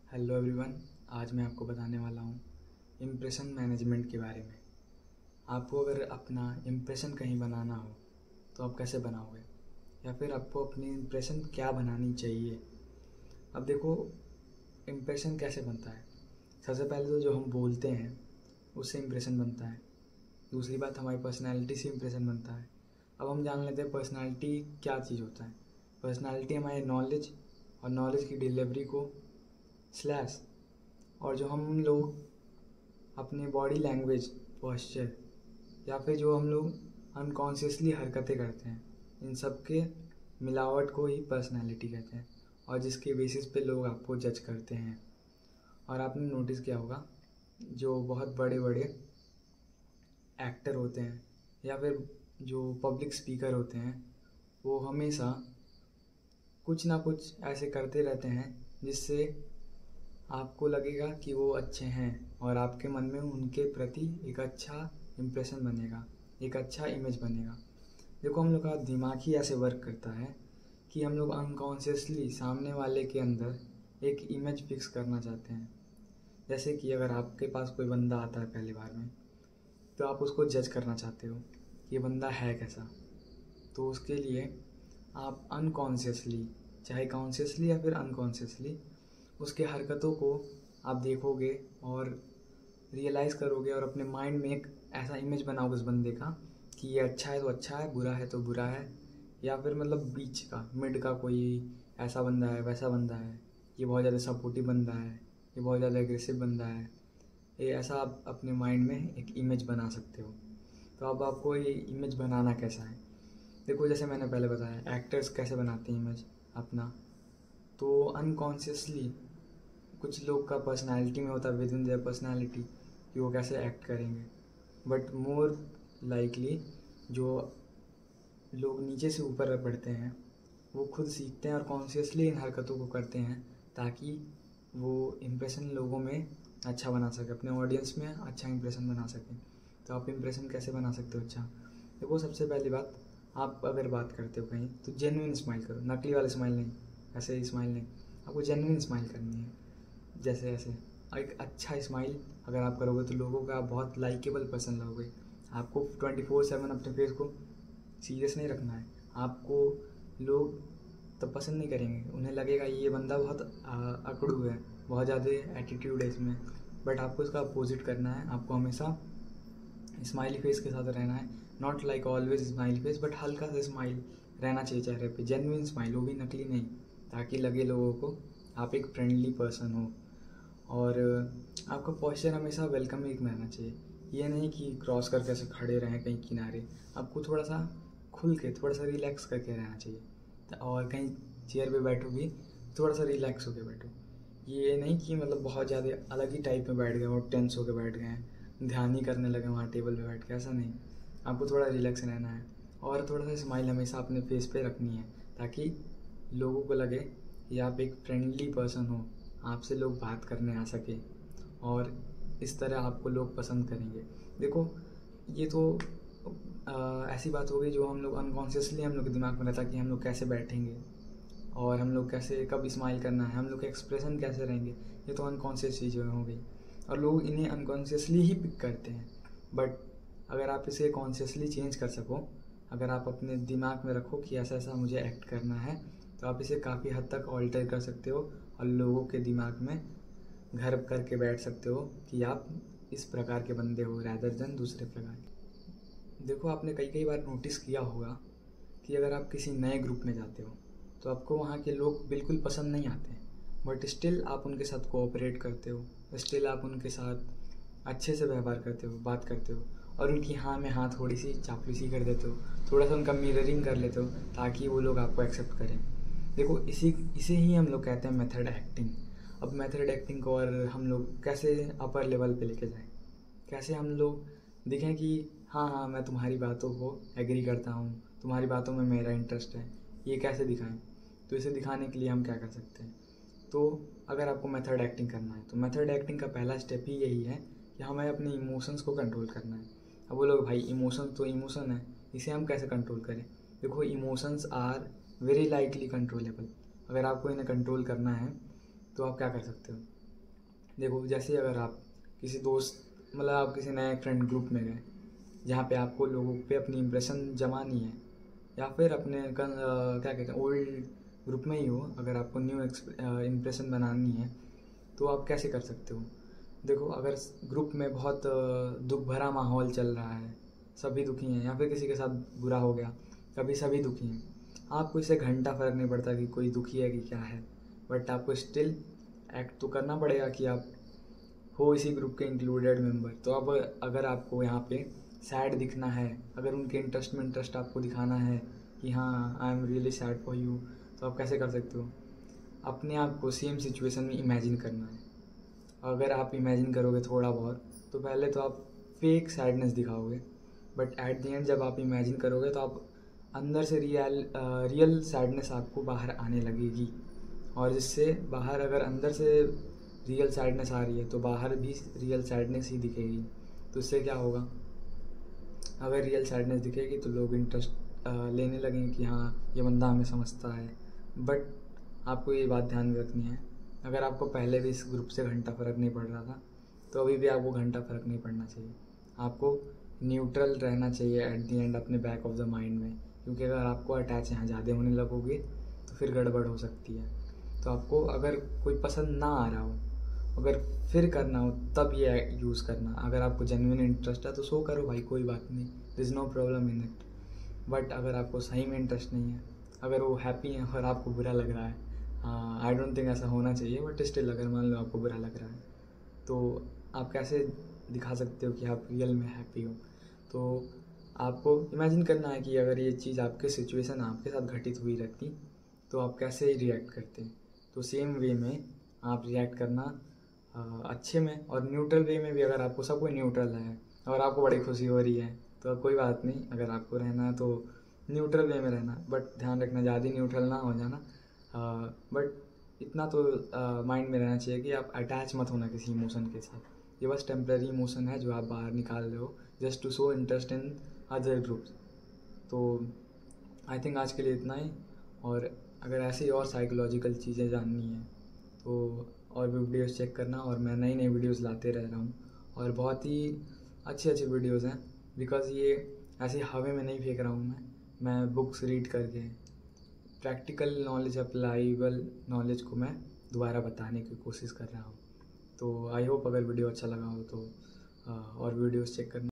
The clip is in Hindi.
Hello everyone. आज मैं आपको बताने वाला हूँ इम्प्रेशन मैनेजमेंट के बारे में। आपको अगर अपना इम्प्रेशन कहीं बनाना हो तो आप कैसे बनाओगे, या फिर आपको अपनी इम्प्रेशन क्या बनानी चाहिए। अब देखो, इम्प्रेशन कैसे बनता है। सबसे पहले तो जो हम बोलते हैं उससे इम्प्रेशन बनता है। दूसरी बात, हमारी पर्सनैलिटी से इम्प्रेशन बनता है। अब हम जान लेते हैं पर्सनैलिटी क्या चीज़ होता है। पर्सनैलिटी हमारे नॉलेज और नॉलेज की डिलीवरी को स्लैश और जो हम लोग अपने बॉडी लैंग्वेज, पोस्चर, या फिर जो हम लोग अनकॉन्शियसली हरकतें करते हैं, इन सब के मिलावट को ही पर्सनैलिटी कहते हैं, और जिसके बेसिस पे लोग आपको जज करते हैं। और आपने नोटिस किया होगा, जो बहुत बड़े बड़े एक्टर होते हैं या फिर जो पब्लिक स्पीकर होते हैं, वो हमेशा कुछ ना कुछ ऐसे करते रहते हैं जिससे आपको लगेगा कि वो अच्छे हैं, और आपके मन में उनके प्रति एक अच्छा इम्प्रेशन बनेगा, एक अच्छा इमेज बनेगा। देखो, हम लोग का दिमाग ही ऐसे वर्क करता है कि हम लोग अनकॉन्शियसली सामने वाले के अंदर एक इमेज फिक्स करना चाहते हैं। जैसे कि अगर आपके पास कोई बंदा आता है पहली बार में, तो आप उसको जज करना चाहते हो कि ये बंदा है कैसा। तो उसके लिए आप अनकॉन्शियसली, चाहे कॉन्शियसली या फिर अनकॉन्शियसली, उसके हरकतों को आप देखोगे और रियलाइज़ करोगे, और अपने माइंड में एक ऐसा इमेज बनाओगे उस बंदे का कि ये अच्छा है तो अच्छा है, बुरा है तो बुरा है, या फिर मतलब बीच का, मिड का कोई ऐसा बंदा है, वैसा बंदा है, ये बहुत ज़्यादा सपोर्टिव बंदा है, ये बहुत ज़्यादा एग्रेसिव बंदा है। ये ऐसा आप अपने माइंड में एक इमेज बना सकते हो। तो अब आपको ये इमेज बनाना कैसा है। देखो, जैसे मैंने पहले बताया, एक्टर्स कैसे बनाते हैं इमेज अपना, तो अनकॉन्शियसली कुछ लोग का पर्सनालिटी में होता है, विद इन देयर पर्सनालिटी, कि वो कैसे एक्ट करेंगे। बट मोर लाइकली जो लोग नीचे से ऊपर बढ़ते हैं, वो खुद सीखते हैं और कॉन्शियसली इन हरकतों को करते हैं, ताकि वो इम्प्रेशन लोगों में अच्छा बना सके, अपने ऑडियंस में अच्छा इम्प्रेशन बना सके। तो आप इम्प्रेशन कैसे बना सकते हो अच्छा। देखो, सबसे पहली बात, आप अगर बात करते हो कहीं तो जेन्युइन स्माइल करो, नकली वाले स्माइल नहीं, ऐसे ही स्माइल नहीं, आपको जेन्युइन स्माइल करनी है। जैसे ऐसे एक अच्छा स्माइल अगर आप करोगे तो लोगों का आप बहुत लाइकेबल पर्सन लगोगे। आपको 24/7 अपने फेस को सीरियस नहीं रखना है। आपको लोग तब पसंद नहीं करेंगे, उन्हें लगेगा ये बंदा बहुत अकड़ू है, बहुत ज़्यादा एटीट्यूड है इसमें। बट आपको इसका अपोजिट करना है। आपको हमेशा स्माइली फेस के साथ रहना है, not like always smiley face, but हल्का सा स्माइल रहना चाहिए चेहरे पे, जेन्युइन स्माइल, वो भी नकली नहीं, ताकि लगे लोगों को आप एक फ्रेंडली पर्सन हो। और आपका पोस्चर हमेशा वेलकमिंग रहना चाहिए। ये नहीं कि क्रॉस करके ऐसे खड़े रहें कहीं किनारे। आपको थोड़ा सा खुल के, थोड़ा सा रिलैक्स करके रहना चाहिए। और कहीं चेयर पे बैठो भी थोड़ा सा रिलैक्स होके बैठो। ये नहीं कि मतलब बहुत ज़्यादा अलग ही टाइप में बैठ गए और टेंस होके बैठ गए हैं, ध्यान ही करने लगे वहाँ टेबल पे बैठ के, ऐसा नहीं। आपको थोड़ा रिलैक्स रहना है, और थोड़ा सा स्माइल हमेशा अपने फेस पे रखनी है, ताकि लोगों को लगे कि आप एक फ्रेंडली पर्सन हो, आपसे लोग बात करने आ सके, और इस तरह आपको लोग पसंद करेंगे। देखो, ये तो ऐसी बात हो गई जो हम लोग अनकॉन्शियसली हम लोग के दिमाग में रहता है कि हम लोग कैसे बैठेंगे, और हम लोग कैसे, कब स्माइल करना है, हम लोग के एक्सप्रेशन कैसे रहेंगे। ये तो अनकॉन्शियस चीज़ें हो गई, और लोग इन्हें अनकॉन्शियसली ही पिक करते हैं। बट अगर आप इसे कॉन्शियसली चेंज कर सको, अगर आप अपने दिमाग में रखो कि ऐसा ऐसा मुझे एक्ट करना है, तो आप इसे काफ़ी हद तक ऑल्टर कर सकते हो, और लोगों के दिमाग में घर करके बैठ सकते हो कि आप इस प्रकार के बंदे हो, रैदर देन दूसरे प्रकार के। देखो, आपने कई कई बार नोटिस किया होगा कि अगर आप किसी नए ग्रुप में जाते हो तो आपको वहाँ के लोग बिल्कुल पसंद नहीं आते, बट स्टिल आप उनके साथ कोऑपरेट करते हो, स्टिल आप उनके साथ अच्छे से व्यवहार करते हो, बात करते हो, और उनकी हाँ में हाँ थोड़ी सी चापलूसी कर देते हो, थोड़ा सा उनका मिररिंग कर लेते हो, ताकि वो लोग आपको एक्सेप्ट करें। देखो, इसे ही हम लोग कहते हैं मेथड एक्टिंग। अब मेथड एक्टिंग को और हम लोग कैसे अपर लेवल पे लेके जाएं, कैसे हम लोग दिखें कि हाँ हाँ मैं तुम्हारी बातों को एग्री करता हूँ, तुम्हारी बातों में मेरा इंटरेस्ट है, ये कैसे दिखाएं। तो इसे दिखाने के लिए हम क्या कर सकते हैं। तो अगर आपको मेथड एक्टिंग करना है तो मेथड एक्टिंग का पहला स्टेप ही यही है कि हमें अपने इमोशंस को कंट्रोल करना है। अब बोलोगे भाई इमोशन तो इमोशन है, इसे हम कैसे कंट्रोल करें। देखो, emotions are very lightly controllable. अगर आपको इन्हें कंट्रोल करना है तो आप क्या कर सकते हो। देखो, जैसे अगर आप किसी दोस्त मतलब आप किसी नए फ्रेंड ग्रुप में गए जहाँ पे आपको लोगों पे अपनी इम्प्रेशन जमानी है, या फिर अपने क्या कहते हैं ओल्ड ग्रुप में ही हो, अगर आपको न्यू इम्प्रेशन बनानी है तो आप कैसे कर सकते हो। देखो, अगर ग्रुप में बहुत दुख भरा माहौल चल रहा है, सभी दुखी हैं, या फिर किसी के साथ बुरा हो गया, कभी सभी दुखी हैं, आपको इससे घंटा फर्क नहीं पड़ता कि कोई दुखी है कि क्या है, बट आपको स्टिल एक्ट तो करना पड़ेगा कि आप हो इसी ग्रुप के इंक्लूडेड मेंबर। तो अब अगर आपको यहाँ पे सैड दिखना है, अगर उनके इंटरेस्ट में इंटरेस्ट आपको दिखाना है कि हाँ I am really sad for you, तो आप कैसे कर सकते हो, अपने आप को सेम सिचुएशन में इमेजिन करना है। अगर आप इमेजिन करोगे थोड़ा बहुत, तो पहले तो आप फेक सैडनेस दिखाओगे, बट एट द एंड जब आप इमेजिन करोगे तो आप अंदर से रियल सैडनेस आपको बाहर आने लगेगी। और जिससे बाहर अगर अंदर से रियल सैडनेस आ रही है तो बाहर भी रियल सैडनेस ही दिखेगी। तो इससे क्या होगा, अगर रियल सैडनेस दिखेगी तो लोग इंटरेस्ट लेने लगेंगे कि हाँ ये बंदा हमें समझता है। बट आपको ये बात ध्यान में रखनी है, अगर आपको पहले भी इस ग्रुप से घंटा फ़र्क नहीं पड़ रहा था तो अभी भी आपको घंटा फ़र्क नहीं पड़ना चाहिए। आपको न्यूट्रल रहना चाहिए एट द एंड अपने बैक ऑफ द माइंड में, क्योंकि अगर आपको अटैच यहाँ ज़्यादा होने लगोगे तो फिर गड़बड़ हो सकती है। तो आपको अगर कोई पसंद ना आ रहा हो, अगर फिर करना हो तब ये यूज़ करना। अगर आपको जेन्युइन इंटरेस्ट है तो शो करो भाई, कोई बात नहीं, there is no problem in it. But अगर आपको सही में इंटरेस्ट नहीं है, अगर वो हैप्पी है और आपको बुरा लग रहा है, आई डोंट थिंक ऐसा होना चाहिए, बट स्टिल अगर मान लो आपको बुरा लग रहा है तो आप कैसे दिखा सकते हो कि आप रियल में हैप्पी हो। तो आपको इमेजिन करना है कि अगर ये चीज़ आपके सिचुएशन आपके साथ घटित हुई रहती तो आप कैसे रिएक्ट करते। तो सेम वे में आप रिएक्ट करना अच्छे में, और न्यूट्रल वे में भी। अगर आपको सब कोई न्यूट्रल है और आपको बड़ी खुशी हो रही है तो कोई बात नहीं, अगर आपको रहना है तो न्यूट्रल वे में रहना, बट ध्यान रखना ज़्यादा न्यूट्रल ना हो जाना। बट इतना तो माइंड में रहना चाहिए कि आप अटैच मत होना किसी इमोशन के साथ। ये बस टेम्प्रेरी इमोशन है जो आप बाहर निकाल रहे हो just to show interest in other groups. तो आई थिंक आज के लिए इतना ही। और अगर ऐसी और साइकोलॉजिकल चीज़ें जाननी है तो और भी वीडियोस चेक करना, और मैं नई नई वीडियोस लाते रह रहा हूँ और बहुत ही अच्छी अच्छी वीडियोस हैं। बिकॉज़ ये ऐसी हवा में नहीं फेंक रहा हूँ मैं बुक्स रीड करके प्रैक्टिकल नॉलेज, अप्लाइबल नॉलेज को मैं दोबारा बताने की कोशिश कर रहा हूँ। तो आई होप अगर वीडियो अच्छा लगा हो तो और वीडियोस चेक करना।